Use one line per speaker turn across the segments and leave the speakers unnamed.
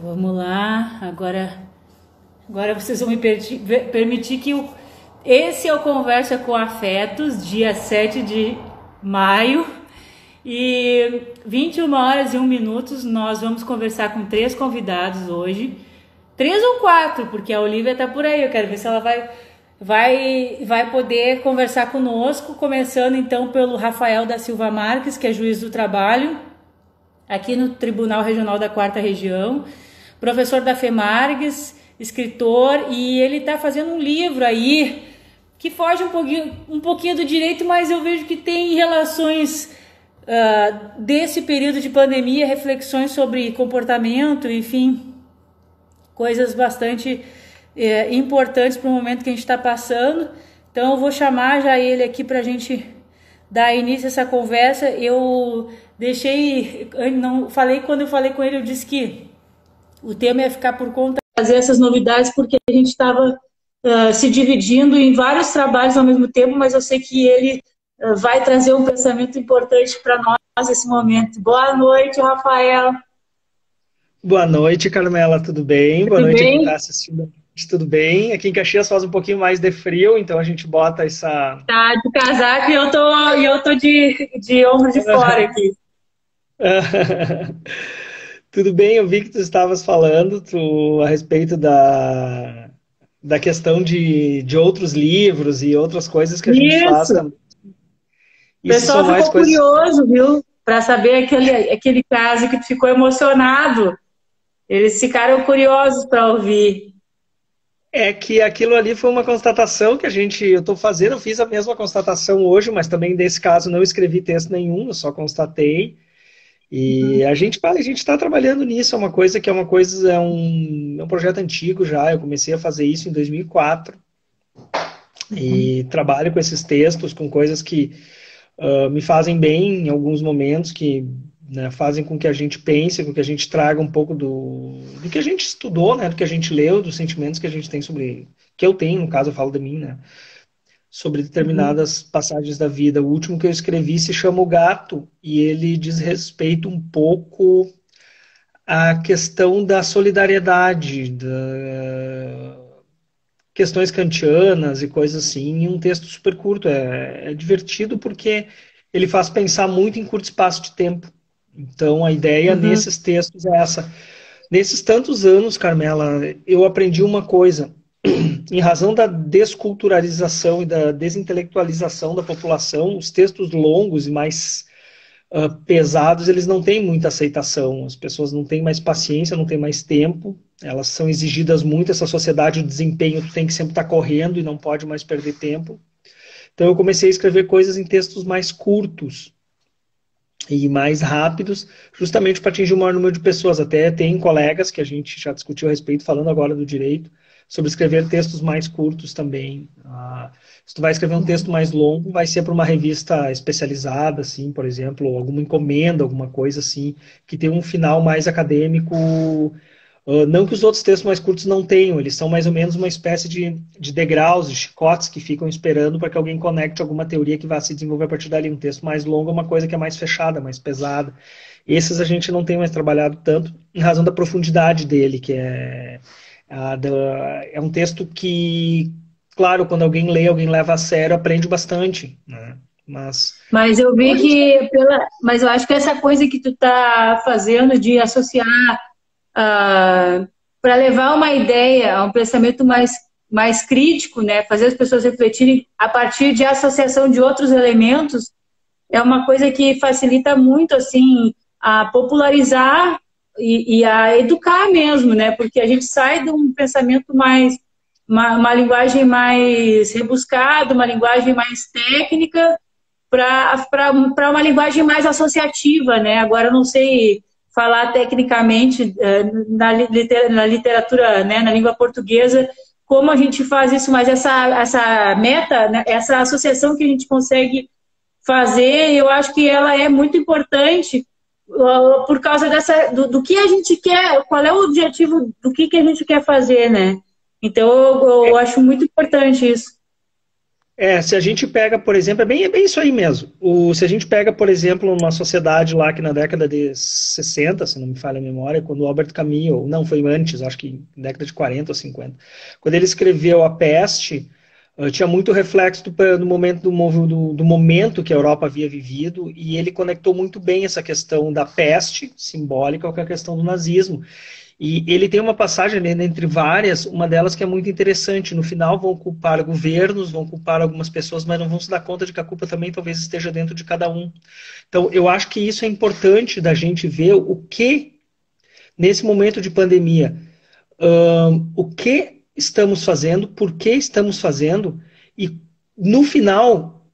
Vamos lá, agora vocês vão me permitir que esse é o Conversa com Afetos, dia 7 de maio, e 21 horas e 1 minutos nós vamos conversar com 3 convidados hoje, 3 ou 4, porque a Olivia tá por aí, eu quero ver se ela vai poder conversar conosco, começando então pelo Rafael da Silva Marques, que é juiz do trabalho, aqui no Tribunal Regional da 4ª Região, professor da FEMARGS, escritor, e ele está fazendo um livro aí que foge um pouquinho do direito, mas eu vejo que tem relações desse período de pandemia, reflexões sobre comportamento, enfim, coisas bastante importantes para o momento que a gente está passando. Então eu vou chamar já ele aqui para a gente dar início a essa conversa. Eu quando eu falei com ele, eu disse que o tema ia ficar por conta de fazer essas novidades, porque a gente estava se dividindo em vários trabalhos ao mesmo tempo, mas eu sei que ele vai trazer um pensamento importante para nós nesse momento. Boa noite, Rafael.
Boa noite, Carmela, tudo bem?
Tudo
Boa noite a quem
bem?
está assistindo. Tudo bem? Aqui em Caxias faz um pouquinho mais de frio, então a gente bota essa...
Tá de casaco e eu tô de ombro de fora aqui.
Tudo bem, eu vi que tu estavas falando a respeito da questão de outros livros e outras coisas que a gente faz
Isso.
também.
O
Isso
pessoal
são mais
ficou
coisas...
curioso, viu? Para saber aquele caso que tu ficou emocionado. Eles ficaram curiosos para ouvir.
É que aquilo ali foi uma constatação que eu estou fazendo, eu fiz a mesma constatação hoje, mas também desse caso não escrevi texto nenhum, eu só constatei. E a gente está trabalhando nisso, é um projeto antigo já, eu comecei a fazer isso em 2004 e trabalho com esses textos, com coisas que me fazem bem em alguns momentos, que né, fazem com que a gente pense, com que a gente traga um pouco do que a gente estudou, né, do que a gente leu, dos sentimentos que a gente tem que eu tenho, no caso eu falo de mim, né, sobre determinadas passagens da vida. O último que eu escrevi se chama O Gato, e ele diz respeito um pouco à questão da solidariedade, questões kantianas e coisas assim, em um texto super curto. É divertido porque ele faz pensar muito em curto espaço de tempo. Então, a ideia
Uhum.
nesses textos é essa. Nesses tantos anos, Carmela, eu aprendi uma coisa. Em razão da desculturalização e da desintelectualização da população, os textos longos e mais pesados, eles não têm muita aceitação. As pessoas não têm mais paciência, não têm mais tempo. Elas são exigidas muito, essa sociedade, o desempenho, tu tem que sempre estar correndo e não pode mais perder tempo. Então eu comecei a escrever coisas em textos mais curtos e mais rápidos, justamente para atingir o maior número de pessoas. Até tem colegas que a gente já discutiu a respeito, falando agora do direito, sobre escrever textos mais curtos também. Se tu vai escrever um texto mais longo, vai ser para uma revista especializada, assim, por exemplo, ou alguma encomenda, alguma coisa assim, que tem um final mais acadêmico. Não que os outros textos mais curtos não tenham, eles são mais ou menos uma espécie de degraus, de chicotes que ficam esperando para que alguém conecte alguma teoria que vá se desenvolver a partir dali. Um texto mais longo é uma coisa que é mais fechada, mais pesada. Esses a gente não tem mais trabalhado tanto, em razão da profundidade dele, que é um texto que, claro, quando alguém lê, alguém leva a sério, aprende bastante, né?
Mas eu
Então
vi
a gente...
mas eu acho que essa coisa que tu tá fazendo de associar para levar uma ideia a um pensamento mais crítico, né? Fazer as pessoas refletirem a partir de associação de outros elementos, é uma coisa que facilita muito assim a popularizar e a educar mesmo, né? Porque a gente sai de um pensamento mais uma linguagem mais rebuscada, uma linguagem mais técnica para uma linguagem mais associativa, né? Agora eu não sei falar tecnicamente na literatura, né, na língua portuguesa, como a gente faz isso, mas essa meta, né, essa associação que a gente consegue fazer, eu acho que ela é muito importante por causa do que a gente quer, qual é o objetivo do que a gente quer fazer, né? Então eu acho muito importante isso.
Se a gente pega, por exemplo, é bem isso aí mesmo. Se a gente pega, por exemplo, uma sociedade lá que na década de 60, se não me falha a memória, quando o Albert Camus, ou não, foi antes, acho que na década de 40 ou 50, quando ele escreveu A Peste, tinha muito reflexo do momento que a Europa havia vivido, e ele conectou muito bem essa questão da peste simbólica com a questão do nazismo. E ele tem uma passagem, né, entre várias, uma delas que é muito interessante. No final vão culpar governos, vão culpar algumas pessoas, mas não vão se dar conta de que a culpa também talvez esteja dentro de cada um. Então, eu acho que isso é importante da gente ver o que, nesse momento de pandemia, o que estamos fazendo, por que estamos fazendo, e no final,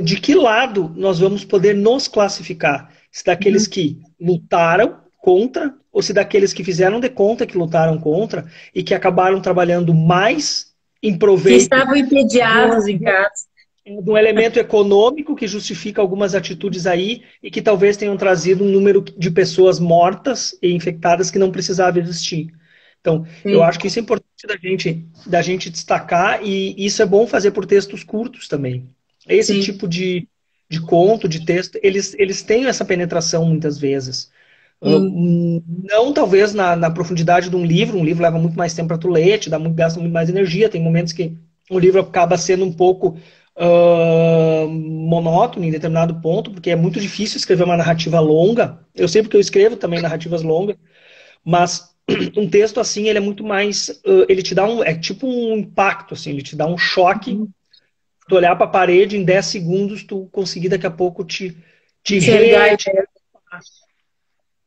de que lado nós vamos poder nos classificar. Se daqueles que lutaram contra, ou se daqueles que fizeram de conta que lutaram contra e que acabaram trabalhando mais em proveito.
Que estavam entediados em casa.
De um elemento econômico que justifica algumas atitudes aí e que talvez tenham trazido um número de pessoas mortas e infectadas que não precisava existir. Então, sim, eu acho que isso é importante da gente destacar, e isso é bom fazer por textos curtos também. Esse sim, tipo de conto, de texto, eles têm essa penetração muitas vezes. Não talvez na profundidade de um livro leva muito mais tempo para tu ler, gasta muito mais energia, tem momentos que o livro acaba sendo um pouco monótono em determinado ponto, porque é muito difícil escrever uma narrativa longa. Eu sei porque eu escrevo também narrativas longas, mas um texto assim, ele é muito mais, ele te dá é tipo um impacto, assim, ele te dá um choque, tu olhar para a parede, em 10 segundos tu conseguir daqui a pouco te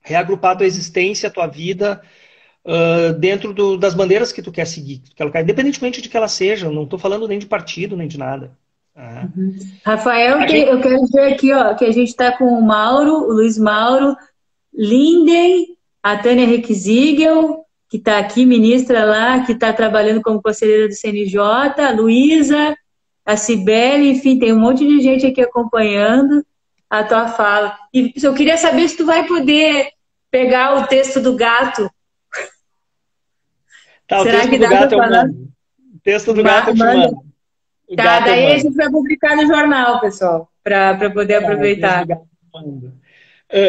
reagrupar a tua existência, a tua vida, dentro das bandeiras que tu quer seguir, independentemente de que ela seja. Eu não estou falando nem de partido, nem de nada.
Rafael, eu quero dizer aqui, ó, que a gente está com o Mauro, o Luiz Mauro, Linden, a Tânia Requizigel, que está aqui, ministra lá, que está trabalhando como conselheira do CNJ, a Luísa, a Cibele, enfim, tem um monte de gente aqui acompanhando a tua fala. E eu queria saber se tu vai poder pegar o texto do gato.
Tá, será o texto que do gato eu mando. O texto do gato eu te mando.
Tá, daí a gente vai publicar no jornal, pessoal, para poder aproveitar.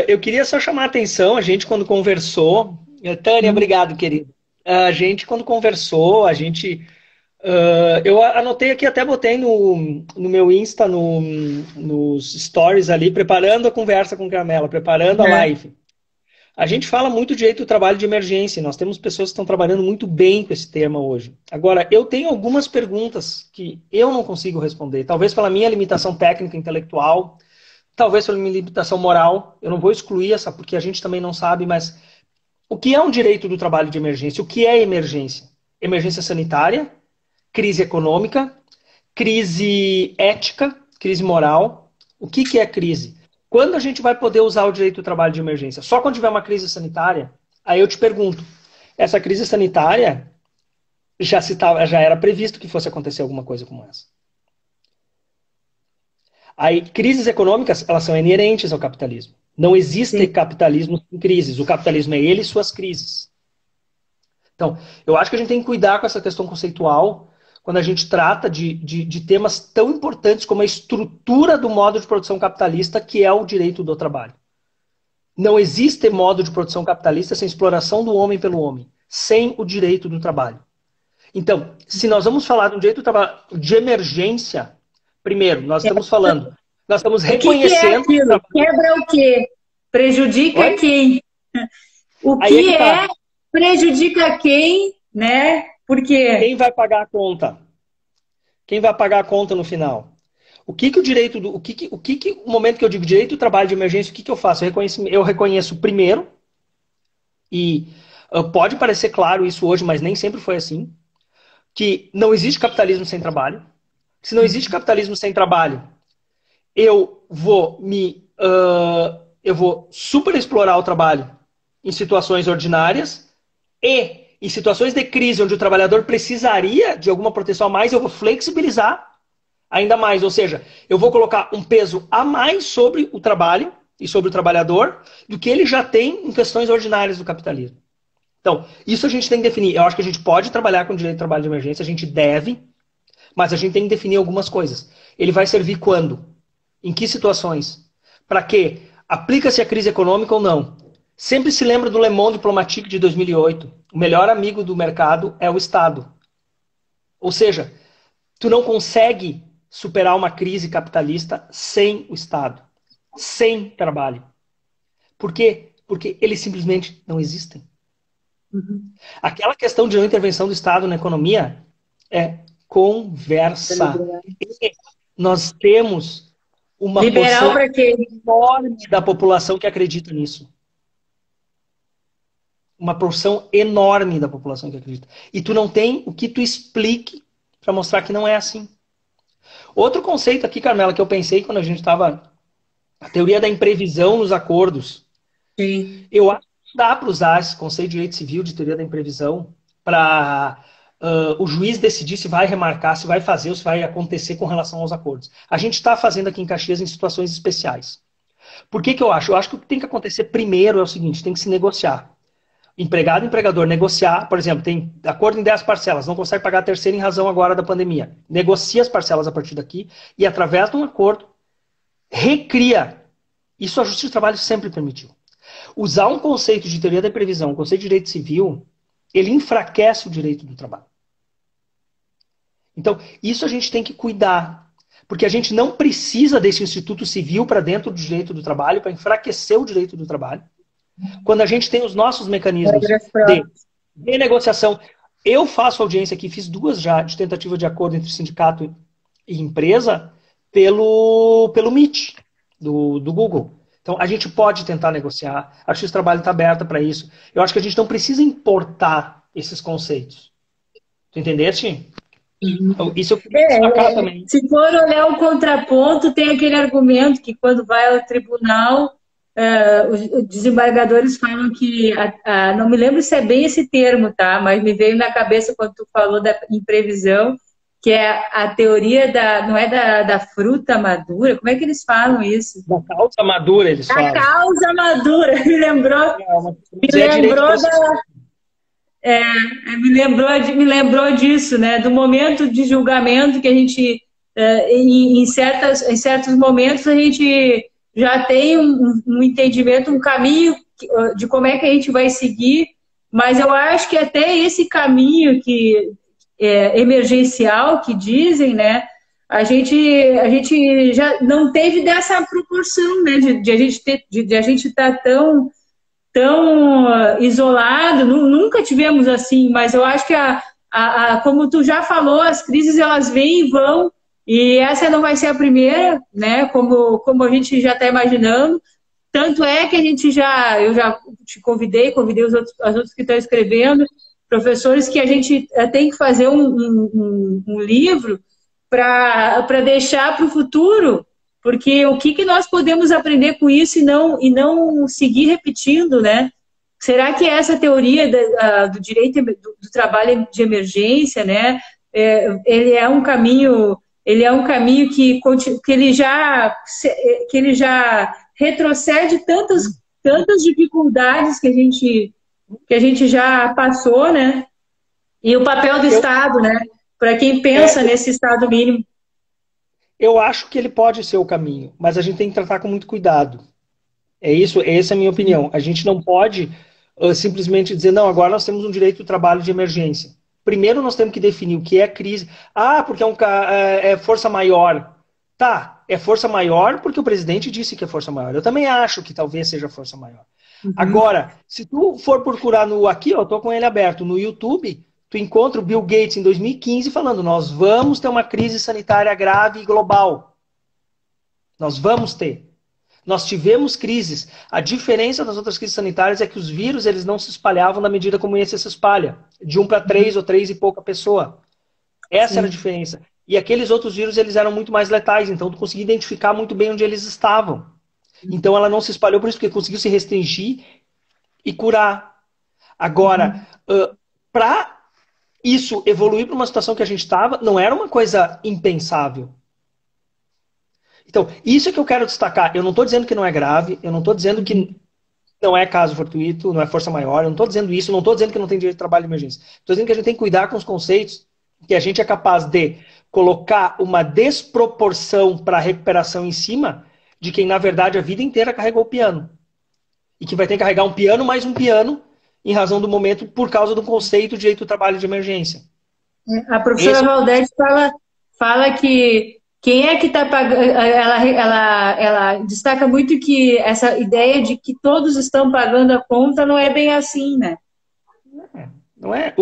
Eu queria só chamar a atenção, a gente quando conversou, Tânia, obrigado, querido. A gente quando conversou, eu anotei aqui, até botei no meu Insta, nos stories ali, preparando a conversa com Carmela, preparando a live. A gente fala muito de direito do trabalho de emergência, nós temos pessoas que estão trabalhando muito bem com esse tema hoje. Agora, eu tenho algumas perguntas que eu não consigo responder, talvez pela minha limitação técnica, intelectual, talvez pela minha limitação moral. Eu não vou excluir essa, porque a gente também não sabe, mas o que é um direito do trabalho de emergência? O que é emergência? Emergência sanitária, crise econômica, crise ética, crise moral. O que é crise? Quando a gente vai poder usar o direito do trabalho de emergência? Só quando tiver uma crise sanitária? Aí eu te pergunto, essa crise sanitária já era previsto que fosse acontecer alguma coisa como essa. Aí, crises econômicas, elas são inerentes ao capitalismo. Não existe capitalismo sem crises. O capitalismo é ele e suas crises. Então, eu acho que a gente tem que cuidar com essa questão conceitual quando a gente trata de temas tão importantes como a estrutura do modo de produção capitalista, que é o direito do trabalho. Não existe modo de produção capitalista sem exploração do homem pelo homem, sem o direito do trabalho. Então, se nós vamos falar do direito do trabalho de emergência, primeiro, nós estamos reconhecendo...
O que é aquilo? Quebra o quê? Prejudica quem? O que prejudica quem, né? Porque...
Quem vai pagar a conta? Quem vai pagar a conta no final? O momento que eu digo direito do trabalho de emergência, o que eu faço? Eu reconheço primeiro, e pode parecer claro isso hoje, mas nem sempre foi assim, que não existe capitalismo sem trabalho. Se não existe capitalismo sem trabalho, eu vou super explorar o trabalho em situações ordinárias e em situações de crise onde o trabalhador precisaria de alguma proteção a mais, eu vou flexibilizar ainda mais. Ou seja, eu vou colocar um peso a mais sobre o trabalho e sobre o trabalhador do que ele já tem em questões ordinárias do capitalismo. Então, isso a gente tem que definir. Eu acho que a gente pode trabalhar com o direito de trabalho de emergência, a gente deve, Mas a gente tem que definir algumas coisas. Ele vai servir quando? Em que situações? Para quê? Aplica-se a crise econômica ou não? Sempre se lembra do Le Monde Diplomatique de 2008. O melhor amigo do mercado é o Estado. Ou seja, tu não consegue superar uma crise capitalista sem o Estado, sem trabalho. Por quê? Porque eles simplesmente não existem.
Uhum.
Aquela questão de não intervenção do Estado na economia é conversa. Nós temos uma
Liberal
porção
para quê?
enorme da população que acredita nisso. Uma porção enorme da população que acredita. E tu não tem o que tu explique para mostrar que não é assim. Outro conceito aqui, Carmela, que eu pensei quando a gente estava... A teoria da imprevisão nos acordos.
Sim.
Eu acho que dá para usar esse conceito de direito civil, de teoria da imprevisão, para o juiz decidir se vai remarcar, se vai fazer ou se vai acontecer com relação aos acordos. A gente está fazendo aqui em Caxias em situações especiais. Por que eu acho? Eu acho que o que tem que acontecer primeiro é o seguinte, tem que se negociar. Empregado e empregador negociar, por exemplo, tem acordo em 10 parcelas, não consegue pagar a terceira em razão agora da pandemia. Negocia as parcelas a partir daqui e, através de um acordo, recria. Isso a Justiça do Trabalho sempre permitiu. Usar um conceito de teoria da previsão, um conceito de direito civil, ele enfraquece o direito do trabalho. Então, isso a gente tem que cuidar. Porque a gente não precisa desse instituto civil para dentro do direito do trabalho, para enfraquecer o direito do trabalho, quando a gente tem os nossos mecanismos de negociação. Eu faço audiência aqui, fiz 2 já, de tentativa de acordo entre sindicato e empresa, pelo Meet, do Google. Então, a gente pode tentar negociar. A Justiça do Trabalho está aberta para isso. Eu acho que a gente não precisa importar esses conceitos. Tu entendeste? Então, isso eu queria destacar também.
Se for olhar o contraponto, tem aquele argumento que quando vai ao tribunal, os desembargadores falam que, não me lembro se é bem esse termo, tá? Mas me veio na cabeça quando tu falou da imprevisão, que é a teoria não é da fruta madura, como é que eles falam isso?
Da causa madura, eles falam.
A causa madura, me lembrou me lembrou disso, né? Do momento de julgamento que a gente, em certos momentos, a gente já tem um entendimento, um caminho de como é que a gente vai seguir, mas eu acho que até esse caminho que emergencial que dizem, né? A gente já não teve dessa proporção, né? De a gente estar tão isolado, nunca tivemos assim, mas eu acho que como tu já falou, as crises elas vêm e vão, e essa não vai ser a primeira, né? Como a gente já está imaginando. Tanto é que eu já te convidei os outros que estão escrevendo, professores, que a gente tem que fazer um livro para deixar para o futuro, porque o que nós podemos aprender com isso e não seguir repetindo, né? Será que essa teoria do direito do trabalho de emergência, né? Ele é um caminho que ele já retrocede tantas dificuldades que a gente já passou, né? E o papel do Estado, né? Para quem pensa nesse Estado mínimo.
Eu acho que ele pode ser o caminho, mas a gente tem que tratar com muito cuidado. Essa é a minha opinião. A gente não pode simplesmente dizer, não, agora nós temos um direito do trabalho de emergência. Primeiro nós temos que definir o que é crise. Porque é força maior. Tá, é força maior porque o presidente disse que é força maior. Eu também acho que talvez seja força maior. Uhum. Agora, se tu for procurar aqui, eu tô com ele aberto, no YouTube, tu encontra o Bill Gates em 2015 falando, nós vamos ter uma crise sanitária grave e global. Nós vamos ter. Nós tivemos crises. A diferença das outras crises sanitárias é que os vírus eles não se espalhavam na medida como esse se espalha. De 1 para 3 ou 3 e pouca pessoa. Essa era a diferença. E aqueles outros vírus eles eram muito mais letais. Então tu conseguia identificar muito bem onde eles estavam. Então ela não se espalhou por isso, porque conseguiu se restringir e curar. Agora, para isso evoluir para uma situação que a gente estava, não era uma coisa impensável. Então, isso é que eu quero destacar. Eu não estou dizendo que não é grave, eu não estou dizendo que não é caso fortuito, não é força maior, eu não estou dizendo isso, não estou dizendo que não tem direito de trabalho de emergência. Estou dizendo que a gente tem que cuidar com os conceitos que a gente é capaz de colocar uma desproporção para a recuperação em cima de quem, na verdade, a vida inteira carregou o piano. E que vai ter que carregar um piano mais um piano em razão do momento por causa do conceito de direito do trabalho de emergência.
A professora Valdete fala que quem é que está pagando. Ela destaca muito que essa ideia de que todos estão pagando a conta não é bem assim, né?
Não é?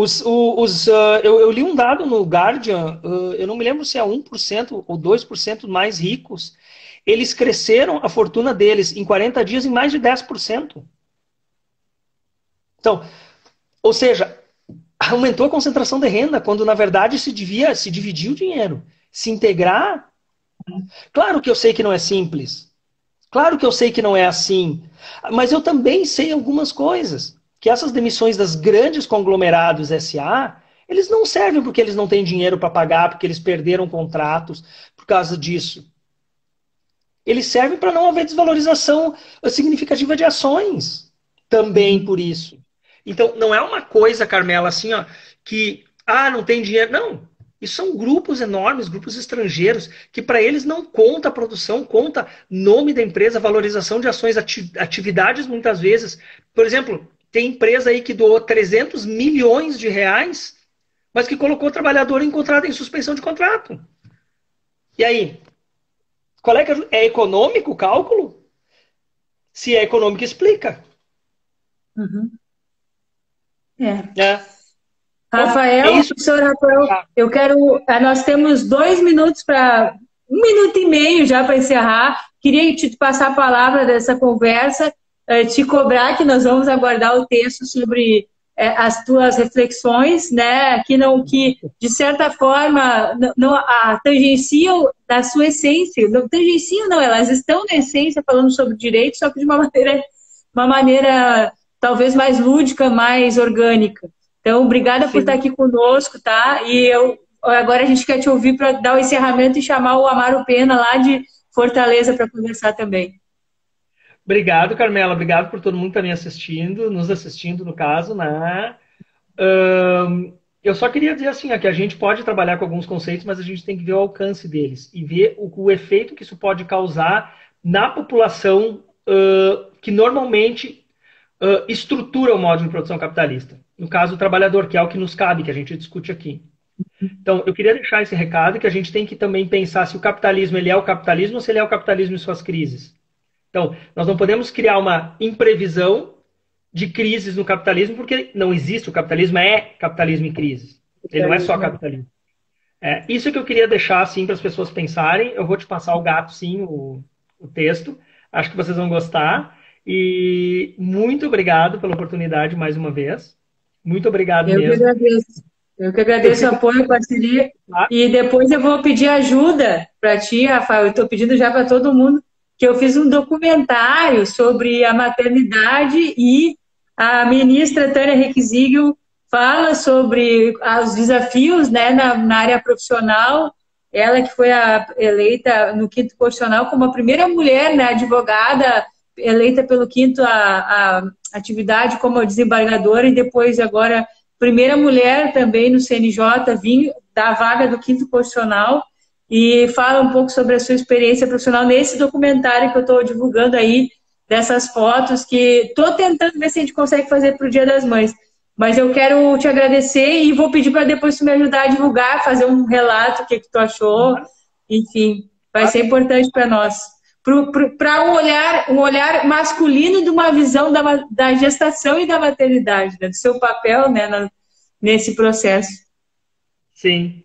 Eu li um dado no Guardian, eu não me lembro se é 1% ou 2% mais ricos. Eles cresceram a fortuna deles em 40 dias em mais de 10%. Então, ou seja, aumentou a concentração de renda, quando na verdade se dividir o dinheiro, se integrar. Claro que eu sei que não é simples. Claro que eu sei que não é assim. Mas eu também sei algumas coisas. Que essas demissões das grandes conglomerados SA, eles não servem porque eles não têm dinheiro para pagar, porque eles perderam contratos por causa disso. Eles servem para não haver desvalorização significativa de ações. Também por isso. Então, não é uma coisa, Carmela, assim, ó, que, não tem dinheiro. Não. Isso são grupos enormes, grupos estrangeiros, que para eles não conta a produção, conta nome da empresa, valorização de ações, atividades muitas vezes. Por exemplo, tem empresa aí que doou 300 milhões de reais, mas que colocou o trabalhador encontrado em suspensão de contrato. E aí? Qual é que é econômico o cálculo? Se é econômico, explica.
Uhum.
Rafael,
professor Rafael, nós temos 2 minutos para 1 minuto e meio já para encerrar. Queria te passar a palavra dessa conversa, te cobrar que nós vamos aguardar o texto sobre as tuas reflexões, né? Que de certa forma não tangenciam da sua essência, não tangenciam, não, elas estão na essência falando sobre direito, só que de uma maneira talvez mais lúdica, mais orgânica. Então, obrigada por estar aqui conosco, tá? E agora a gente quer te ouvir para dar o encerramento e chamar o Amaro Pena lá de Fortaleza para conversar também.
Obrigado, Carmela. Obrigado por todo mundo que está me assistindo, nos assistindo, no caso, né? Eu só queria dizer assim, que a gente pode trabalhar com alguns conceitos, mas a gente tem que ver o alcance deles e ver o efeito que isso pode causar na população que normalmente estrutura o modo de produção capitalista. No caso, o trabalhador, que é o que nos cabe, que a gente discute aqui. Então, eu queria deixar esse recado que a gente tem que também pensar se o capitalismo ele é o capitalismo ou se ele é o capitalismo em suas crises. Então, nós não podemos criar uma imprevisão de crises no capitalismo, porque não existe. O capitalismo é capitalismo em crise. Ele não é só capitalismo. Isso que eu queria deixar assim, para as pessoas pensarem. Eu vou te passar o gato, sim, o texto. Acho que vocês vão gostar. E muito obrigado pela oportunidade mais uma vez. Muito obrigado mesmo.
Eu que agradeço o apoio, parceria. E depois eu vou pedir ajuda para ti, Rafael. Eu estou pedindo já para todo mundo, que eu fiz um documentário sobre a maternidade e a ministra Tânia Requesigo fala sobre os desafios, né, na área profissional. Ela que foi eleita no quinto constitucional como a primeira mulher, né, advogada eleita pelo quinto a atividade como desembargadora e depois agora primeira mulher também no CNJ vir da vaga do quinto constitucional e fala um pouco sobre a sua experiência profissional nesse documentário que eu estou divulgando aí, dessas fotos que estou tentando ver se a gente consegue fazer para o Dia das Mães. Mas eu quero te agradecer e vou pedir para depois tu me ajudar a divulgar, fazer um relato, o que tu achou. Enfim, vai ser importante para nós. Para um olhar masculino de uma visão da gestação e da maternidade, né, do seu papel, né, nesse processo.
Sim.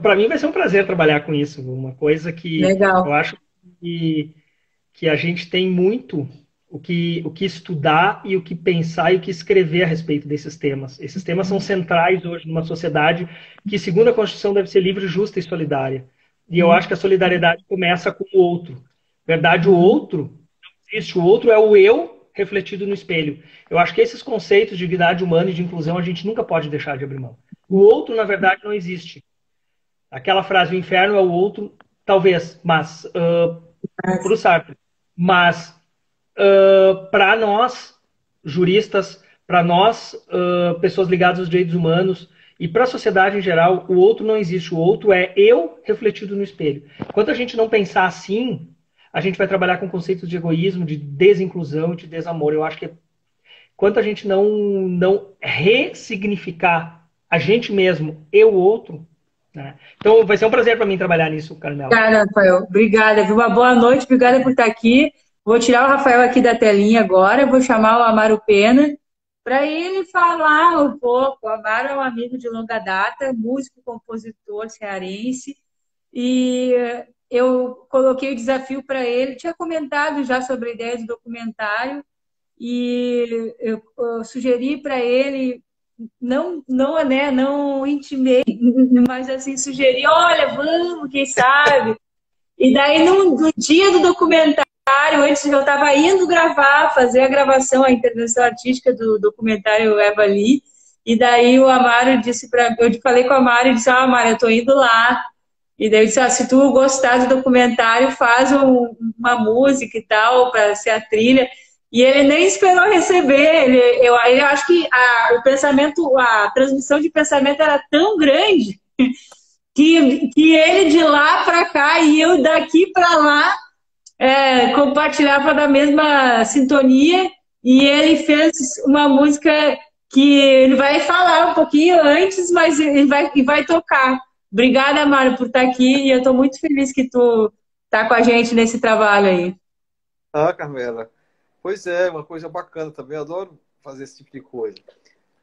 Para mim vai ser um prazer trabalhar com isso. Uma coisa que
Legal.
Eu acho que a gente tem muito o que estudar e o que pensar e o que escrever a respeito desses temas. Esses temas são centrais hoje numa sociedade que, segundo a Constituição, deve ser livre, justa e solidária. E eu acho que a solidariedade começa com o outro. Na verdade, o outro não existe. O outro é o eu refletido no espelho. Eu acho que esses conceitos de dignidade humana e de inclusão a gente nunca pode deixar de abrir mão. O outro, na verdade, não existe. Aquela frase, o inferno é o outro, talvez, mas para o Sartre. Mas para nós, juristas, para nós, pessoas ligadas aos direitos humanos E para a sociedade em geral, o outro não existe. O outro é eu refletido no espelho. Enquanto a gente não pensar assim, a gente vai trabalhar com conceitos de egoísmo, de desinclusão, de desamor. Eu acho que enquanto a gente não ressignificar a gente mesmo e o outro, né? Então vai ser um prazer para mim trabalhar nisso, Carmela.
Obrigada, Rafael. Obrigada. Uma boa noite. Obrigada por estar aqui. Vou tirar o Rafael aqui da telinha agora. Vou chamar o Amaro Pena para ele falar um pouco. O Amaro é um amigo de longa data, músico, compositor cearense. E eu coloquei o desafio para ele. Tinha comentado já sobre a ideia de documentário. E eu sugeri para ele, não intimei, mas assim, sugeri, olha, vamos, quem sabe? E daí, no dia do documentário, antes eu estava indo gravar, fazer a gravação, a intervenção artística do documentário Eva Lee, e daí o Amaro disse para eu falei com o Amaro e disse, Amaro, eu estou indo lá. E daí eu disse, se tu gostar do documentário, faz uma música e tal, para ser a trilha. E ele nem esperou receber. Eu acho que o pensamento, a transmissão de pensamento era tão grande que ele de lá para cá e eu daqui para lá compartilhava da mesma sintonia. E ele fez uma música que ele vai falar um pouquinho antes, mas ele vai tocar. Obrigada, Mário, por estar aqui. E eu estou muito feliz que tu tá com a gente nesse trabalho aí.
Ah, Carmela. Pois é, uma coisa bacana também. Eu adoro fazer esse tipo de coisa.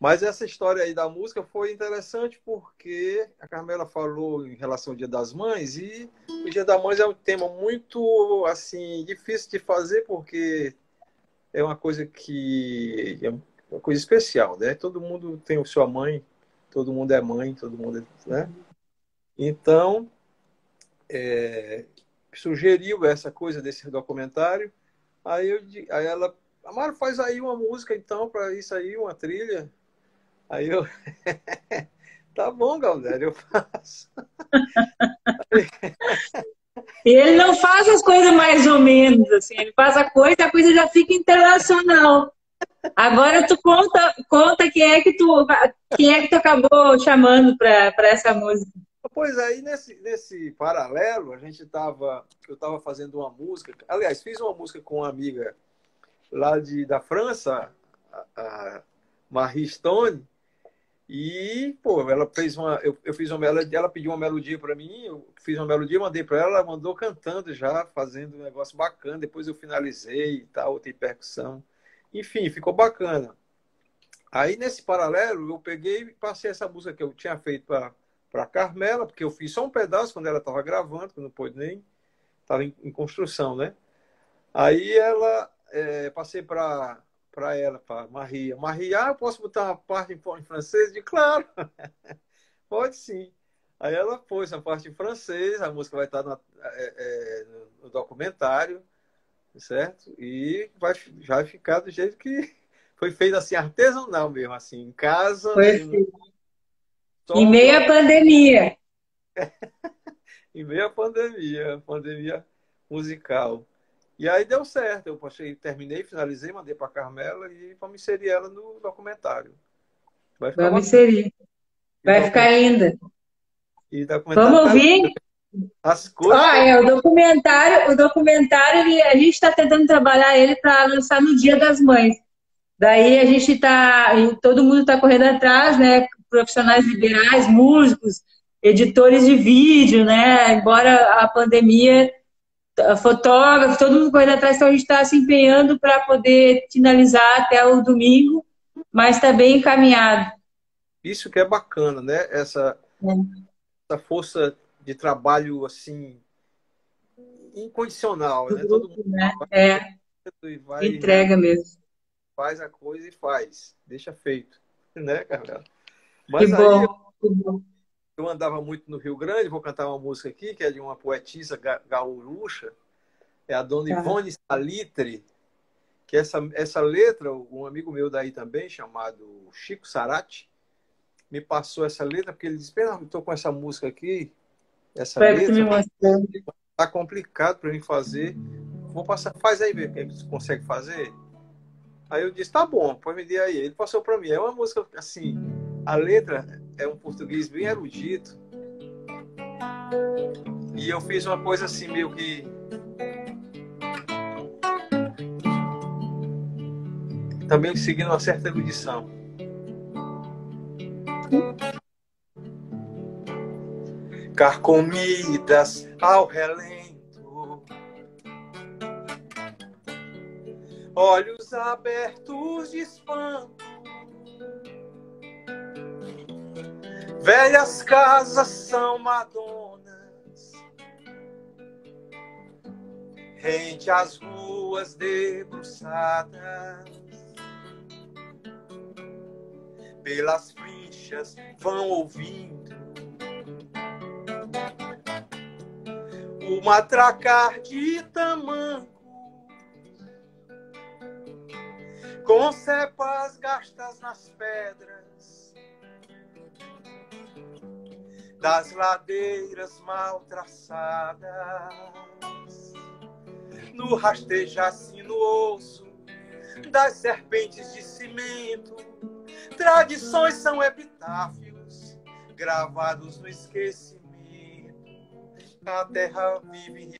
Mas essa história aí da música foi interessante porque a Carmela falou em relação ao Dia das Mães e o Dia das Mães é um tema muito assim difícil de fazer porque é uma coisa que é uma coisa especial, né? Todo mundo tem a sua mãe, todo mundo é mãe, todo mundo é, né? Então, sugeriu essa coisa desse documentário. Aí ela, Amaro, faz aí uma música então para isso aí, uma trilha. Aí eu, tá bom, galera, eu faço.
E ele não faz as coisas mais ou menos, assim, ele faz a coisa já fica internacional. Agora tu conta quem é que tu acabou chamando para essa música.
Pois aí, nesse paralelo, eu estava fazendo uma música. Aliás, fiz uma música com uma amiga lá da França, a Marie Stone, e, pô, ela fez eu fiz uma melodia, ela pediu uma melodia para mim, eu fiz uma melodia, mandei para ela, ela mandou cantando já, fazendo um negócio bacana. Depois eu finalizei e tal, tem percussão. Enfim, ficou bacana. Aí, nesse paralelo, eu peguei e passei essa música que eu tinha feito para Carmela, porque eu fiz só um pedaço quando ela estava gravando, que não pôde nem, estava em construção, né? Aí passei para ela, para Maria. Maria, eu posso botar uma parte em francês? Eu disse, claro, pode sim. Aí ela pôs a parte em francês, a música vai estar no documentário, certo? E já vai ficar do jeito que foi feito assim, artesanal mesmo, assim, em casa.
Em meio à pandemia.
Em meio à pandemia musical. E aí deu certo. Eu terminei, finalizei, mandei para Carmela e vamos inserir ela no documentário.
Vamos inserir. Vai ficar linda. Vamos ouvir?
As coisas.
O documentário a gente está tentando trabalhar ele para lançar no Dia das Mães. Daí a gente todo mundo está correndo atrás, né? Profissionais liberais, músicos, editores de vídeo, né? Embora a pandemia, fotógrafo, todo mundo correndo atrás, então a gente está se empenhando para poder finalizar até o domingo, mas está bem encaminhado.
Isso que é bacana, né? Essa força de trabalho assim incondicional, né? Todo mundo
entrega mesmo.
Faz a coisa e faz, deixa feito, né, Carmela?
Mas que bom.
Eu andava muito no Rio Grande, vou cantar uma música aqui, que é de uma poetisa gaúcha, é a dona Ivone Salitre, que essa letra, um amigo meu daí também, chamado Chico Sarati, me passou essa letra, porque ele disse, estou com essa música aqui, essa letra, tá complicado para mim fazer, vou passar, faz aí, ver o que você consegue fazer. Aí eu disse, tá bom, pode me dar aí. Ele passou para mim, é uma música assim, a letra é um português bem erudito. E eu fiz uma coisa assim, meio que... também seguindo uma certa erudição. Carcomidas ao relento, olhos abertos de espanto, velhas casas são madonas, rente às ruas debruçadas, pelas frinchas vão ouvindo o matracar de tamanco, com cepas gastas nas pedras das ladeiras mal traçadas, no rastejar sinuoso das serpentes de cimento. Tradições são epitáfios gravados no esquecimento. A terra vive.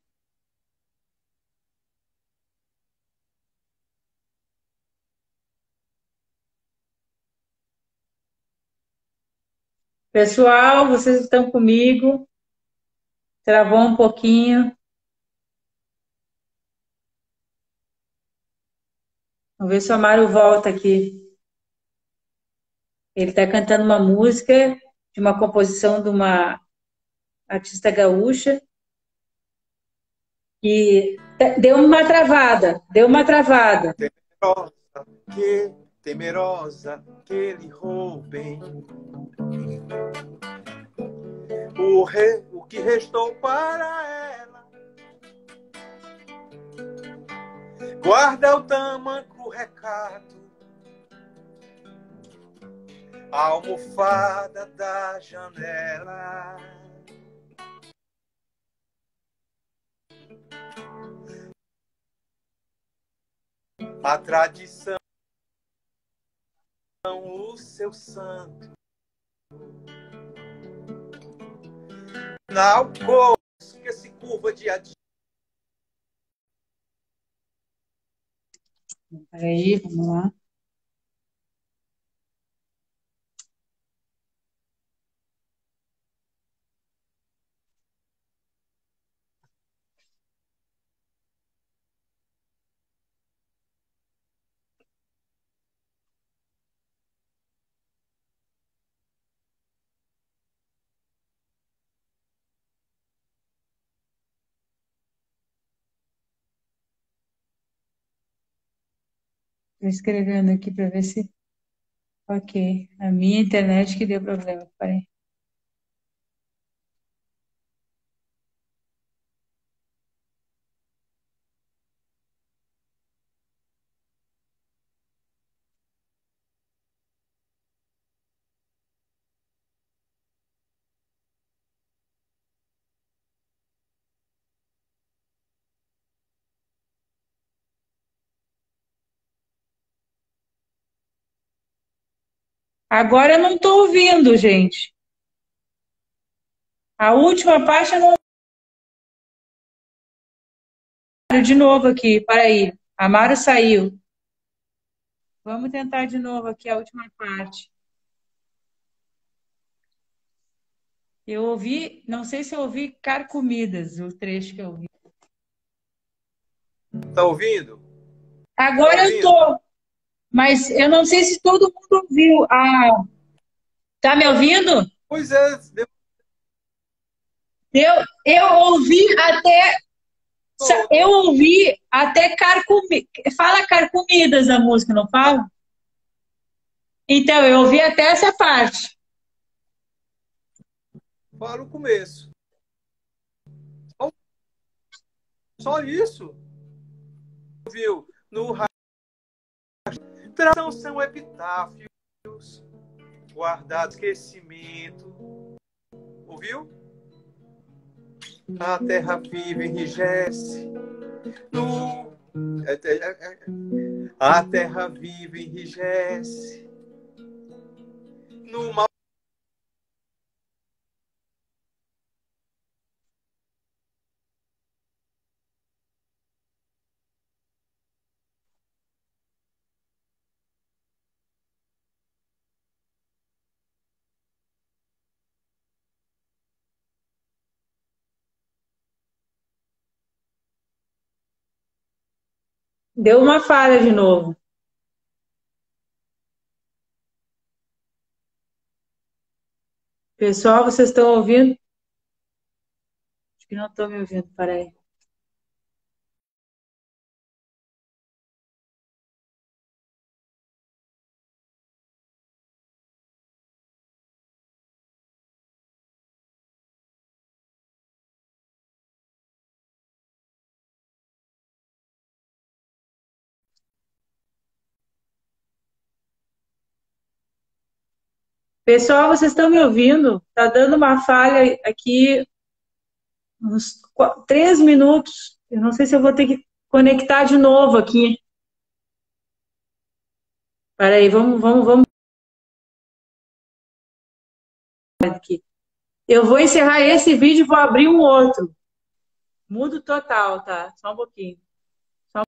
Pessoal, vocês estão comigo? Travou um pouquinho. Vamos ver se o Amaro volta aqui. Ele está cantando uma música de uma composição de uma artista gaúcha e deu uma travada,
Temerosa que lhe roubem o que restou para ela. Guarda o tamanco recato, a almofada da janela. A tradição, o seu santo, na alcoz que se curva dia a dia.
Peraí, vamos lá. Estou escrevendo aqui para ver se... Ok, a minha internet que deu problema, peraí. Agora eu não estou ouvindo, gente. A última parte eu não... De novo aqui, peraí. Amaro saiu. Vamos tentar de novo aqui a última parte. Eu ouvi, não sei se eu ouvi Carcomidas, o trecho que eu ouvi.
Tá ouvindo?
Agora eu estou, mas eu não sei se todo mundo ouviu. Ah, tá me ouvindo?
Pois é.
Eu ouvi até... Eu ouvi até Carcomidas. Fala Carcomidas a música, não fala? Então, eu ouvi até essa parte.
Para o começo. Só isso. Viu? No tradição são epitáfios guardados esquecimento. Ouviu? A terra viva enrijece no... A terra viva enrijece no mal
Deu uma falha de novo. Pessoal, vocês estão ouvindo? Acho que não estão me ouvindo, peraí. Pessoal, vocês estão me ouvindo? Tá dando uma falha aqui, uns 3 minutos. Eu não sei se eu vou ter que conectar de novo aqui. Peraí, vamos aqui. Eu vou encerrar esse vídeo e vou abrir um outro. Mudo total, tá? Só um pouquinho.